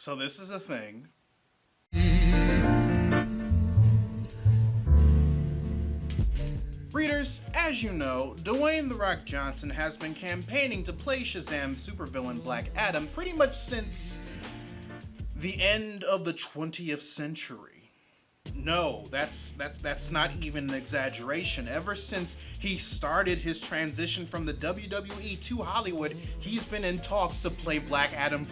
So this is a thing. Readers, as you know, Dwayne "The Rock" Johnson has been campaigning to play Shazam's supervillain Black Adam pretty much since the end of the 20th century. No, that's not even an exaggeration. Ever since he started his transition from the WWE to Hollywood, he's been in talks to play Black Adam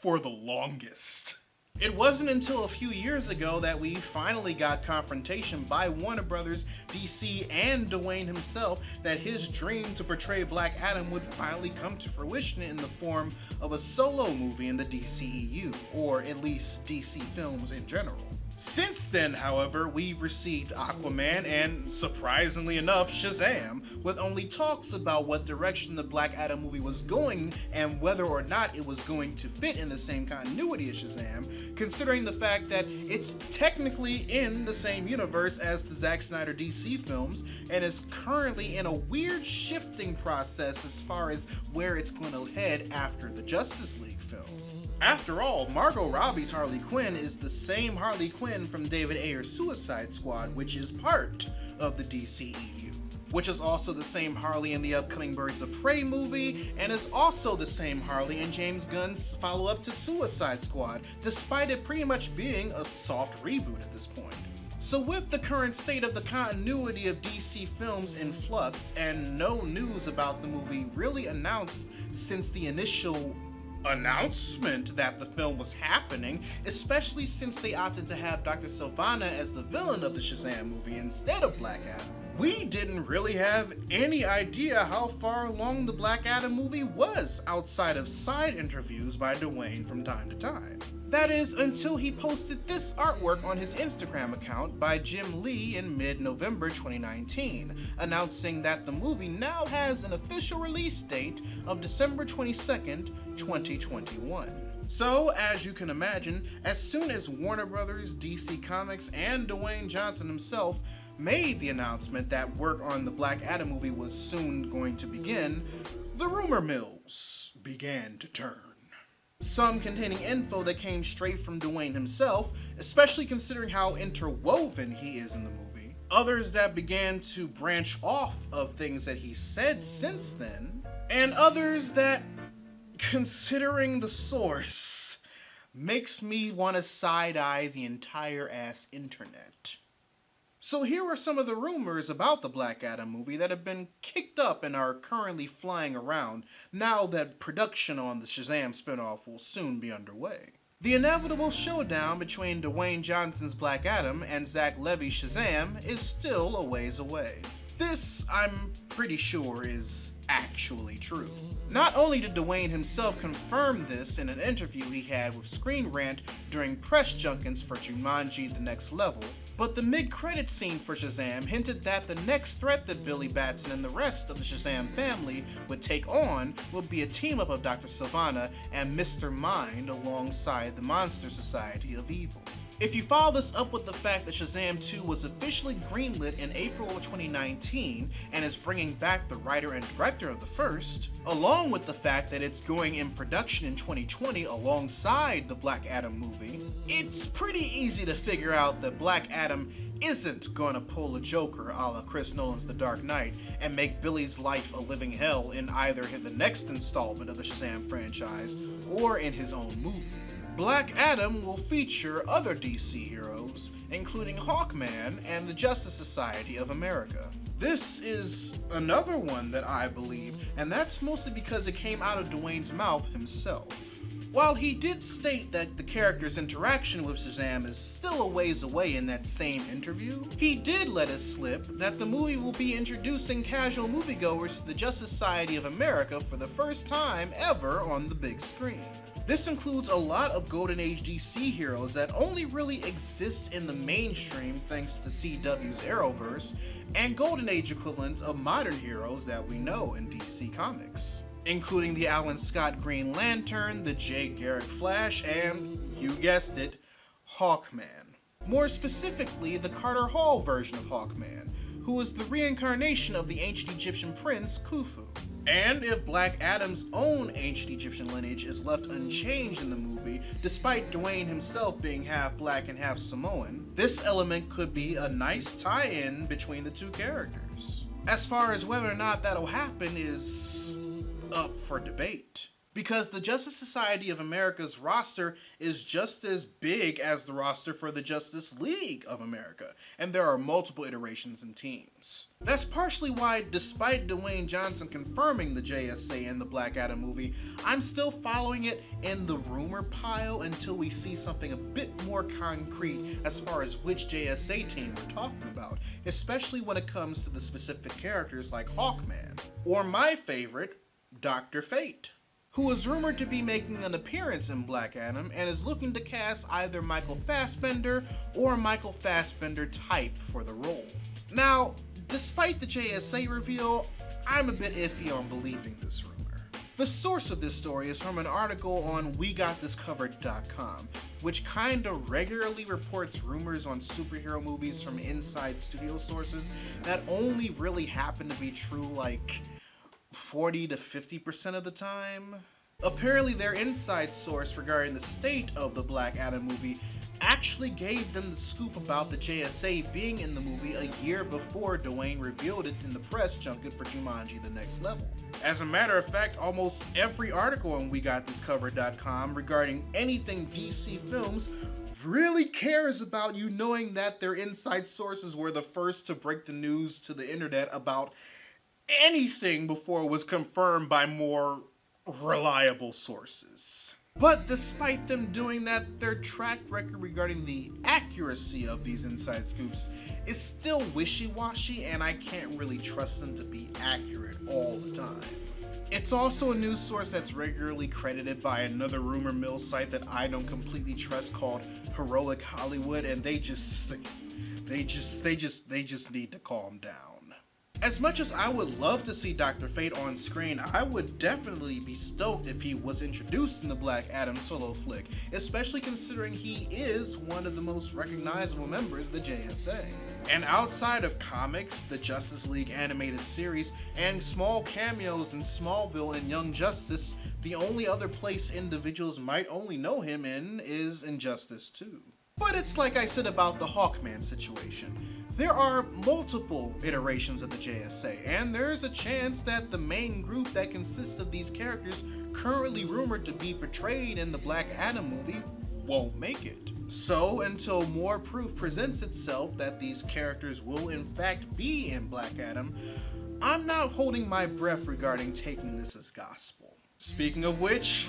for the longest. It wasn't until a few years ago that we finally got confrontation by Warner Brothers, DC, and Dwayne himself that his dream to portray Black Adam would finally come to fruition in the form of a solo movie in the DCEU, or at least DC films in general. Since then, however, we've received Aquaman and, surprisingly enough, Shazam, with only talks about what direction the Black Adam movie was going and whether or not it was going to fit in the same continuity as Shazam, considering the fact that it's technically in the same universe as the Zack Snyder DC films and is currently in a weird shifting process as far as where it's going to head after the Justice League film. After all, Margot Robbie's Harley Quinn is the same Harley Quinn from David Ayer's Suicide Squad, which is part of the DCEU, which is also the same Harley in the upcoming Birds of Prey movie, and is also the same Harley in James Gunn's follow-up to Suicide Squad, despite it pretty much being a soft reboot at this point. So with the current state of the continuity of DC films in flux, and no news about the movie really announced since the initial announcement that the film was happening, especially since they opted to have Dr. Sivana as the villain of the Shazam movie instead of Black Adam, we didn't really have any idea how far along the Black Adam movie was outside of side interviews by Dwayne from time to time. That is, until he posted this artwork on his Instagram account by Jim Lee in mid-November 2019, announcing that the movie now has an official release date of December 22nd, 2021. So, as you can imagine, as soon as Warner Brothers, DC Comics, and Dwayne Johnson himself made the announcement that work on the Black Adam movie was soon going to begin, the rumor mills began to turn. Some containing info that came straight from Dwayne himself, especially considering how interwoven he is in the movie. Others that began to branch off of things that he said since then. And others that, considering the source, makes me want to side-eye the entire ass internet. So here are some of the rumors about the Black Adam movie that have been kicked up and are currently flying around now that production on the Shazam spinoff will soon be underway. The inevitable showdown between Dwayne Johnson's Black Adam and Zach Levi's Shazam is still a ways away. This, I'm pretty sure, is actually true. Not only did Dwayne himself confirm this in an interview he had with Screen Rant during press junkets for Jumanji: The Next Level, but the mid-credits scene for Shazam hinted that the next threat that Billy Batson and the rest of the Shazam family would take on would be a team-up of Dr. Sivana and Mr. Mind alongside the Monster Society of Evil. If you follow this up with the fact that Shazam 2 was officially greenlit in April of 2019 and is bringing back the writer and director of the first, along with the fact that it's going in production in 2020 alongside the Black Adam movie, it's pretty easy to figure out that Black Adam isn't gonna pull a Joker a la Chris Nolan's The Dark Knight and make Billy's life a living hell in either the next installment of the Shazam franchise or in his own movie. Black Adam will feature other DC heroes, including Hawkman and the Justice Society of America. This is another one that I believe, and that's mostly because it came out of Dwayne's mouth himself. While he did state that the character's interaction with Shazam is still a ways away in that same interview, he did let it slip that the movie will be introducing casual moviegoers to the Justice Society of America for the first time ever on the big screen. This includes a lot of Golden Age DC heroes that only really exist in the mainstream thanks to CW's Arrowverse, and Golden Age equivalents of modern heroes that we know in DC Comics, including the Alan Scott Green Lantern, the Jay Garrick Flash, and, you guessed it, Hawkman. More specifically, the Carter Hall version of Hawkman, who is the reincarnation of the ancient Egyptian prince Khufu. And if Black Adam's own ancient Egyptian lineage is left unchanged in the movie, despite Dwayne himself being half black and half Samoan, this element could be a nice tie-in between the two characters. As far as whether or not that'll happen is up for debate, because the Justice Society of America's roster is just as big as the roster for the Justice League of America, and there are multiple iterations and teams. That's partially why, despite Dwayne Johnson confirming the JSA in the Black Adam movie, I'm still following it in the rumor pile until we see something a bit more concrete as far as which JSA team we're talking about, especially when it comes to the specific characters like Hawkman, or my favorite, Doctor Fate, who is rumored to be making an appearance in Black Adam and is looking to cast either Michael Fassbender or Michael Fassbender type for the role. Now, despite the JSA reveal, I'm a bit iffy on believing this rumor. The source of this story is from an article on WeGotThisCovered.com, which kinda regularly reports rumors on superhero movies from inside studio sources that only really happen to be true like 40 to 50% of the time. Apparently their inside source regarding the state of the Black Adam movie actually gave them the scoop about the JSA being in the movie a year before Dwayne revealed it in the press junket for Jumanji: The Next Level. As a matter of fact, almost every article on WeGotThisCovered.com regarding anything DC Films really cares about you knowing that their inside sources were the first to break the news to the internet about anything before it was confirmed by more reliable sources. But despite them doing that, their track record regarding the accuracy of these inside scoops is still wishy-washy, and I can't really trust them to be accurate all the time. It's also a news source that's regularly credited by another rumor mill site that I don't completely trust called Heroic Hollywood, and they just need to calm down. As much as I would love to see Dr. Fate on screen, I would definitely be stoked if he was introduced in the Black Adam solo flick, especially considering he is one of the most recognizable members of the JSA. And outside of comics, the Justice League animated series, and small cameos in Smallville and Young Justice, the only other place individuals might only know him in is Injustice 2. But it's like I said about the Hawkman situation. There are multiple iterations of the JSA, and there's a chance that the main group that consists of these characters currently rumored to be portrayed in the Black Adam movie won't make it. So until more proof presents itself that these characters will in fact be in Black Adam, I'm not holding my breath regarding taking this as gospel. Speaking of which,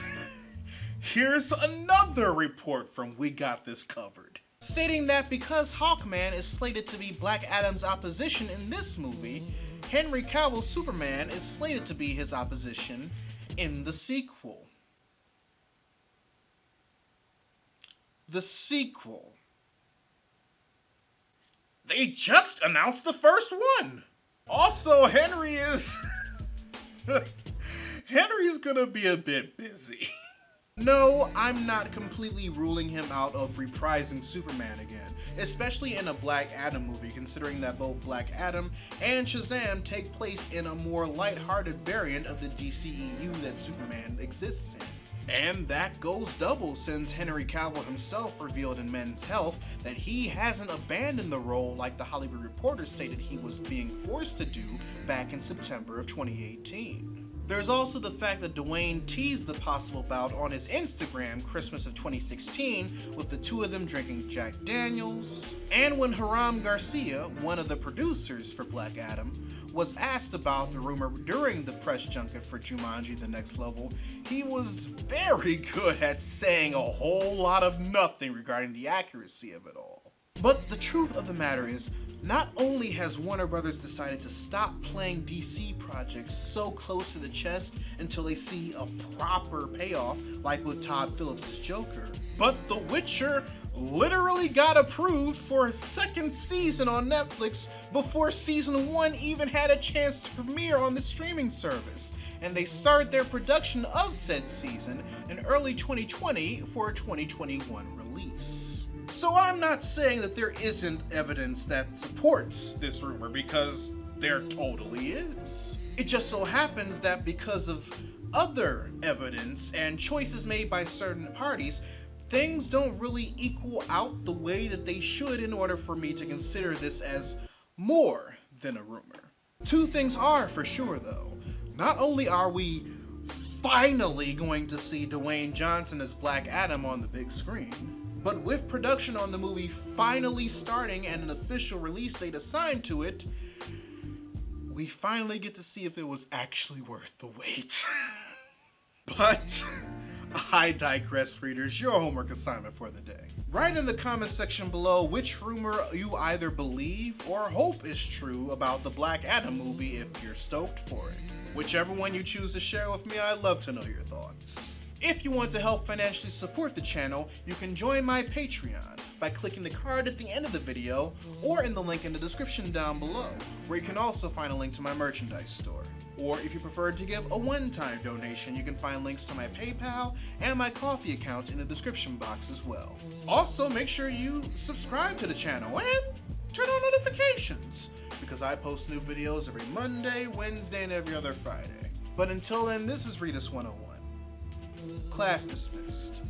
here's another report from We Got This Covered, stating that because Hawkman is slated to be Black Adam's opposition in this movie, Henry Cavill's Superman is slated to be his opposition in the sequel. The sequel. They just announced the first one! Also, Henry's gonna be a bit busy. No, I'm not completely ruling him out of reprising Superman again, especially in a Black Adam movie, considering that both Black Adam and Shazam take place in a more lighthearted variant of the DCEU that Superman exists in. And that goes double since Henry Cavill himself revealed in Men's Health that he hasn't abandoned the role like the Hollywood Reporter stated he was being forced to do back in September of 2018. There's also the fact that Dwayne teased the possible bout on his Instagram Christmas of 2016 with the two of them drinking Jack Daniels. And when Hiram Garcia, one of the producers for Black Adam, was asked about the rumor during the press junket for Jumanji: The Next Level, he was very good at saying a whole lot of nothing regarding the accuracy of it all. But the truth of the matter is, not only has Warner Brothers decided to stop playing DC projects so close to the chest until they see a proper payoff, like with Todd Phillips' Joker, but The Witcher literally got approved for a second season on Netflix before season 1 even had a chance to premiere on the streaming service, and they started their production of said season in early 2020 for a 2021 release. So I'm not saying that there isn't evidence that supports this rumor, because there totally is. It just so happens that because of other evidence and choices made by certain parties, things don't really equal out the way that they should in order for me to consider this as more than a rumor. Two things are for sure though. Not only are we finally going to see Dwayne Johnson as Black Adam on the big screen, but with production on the movie finally starting and an official release date assigned to it, we finally get to see if it was actually worth the wait. But I digress, readers. Your homework assignment for the day. Write in the comment section below which rumor you either believe or hope is true about the Black Adam movie if you're stoked for it. Whichever one you choose to share with me, I'd love to know your thoughts. If you want to help financially support the channel, you can join my Patreon by clicking the card at the end of the video or in the link in the description down below, where you can also find a link to my merchandise store. Or if you prefer to give a one-time donation, you can find links to my PayPal and my Ko-fi account in the description box as well. Also, make sure you subscribe to the channel and turn on notifications, because I post new videos every Monday, Wednesday, and every other Friday. But until then, this is Readus 101. Class dismissed.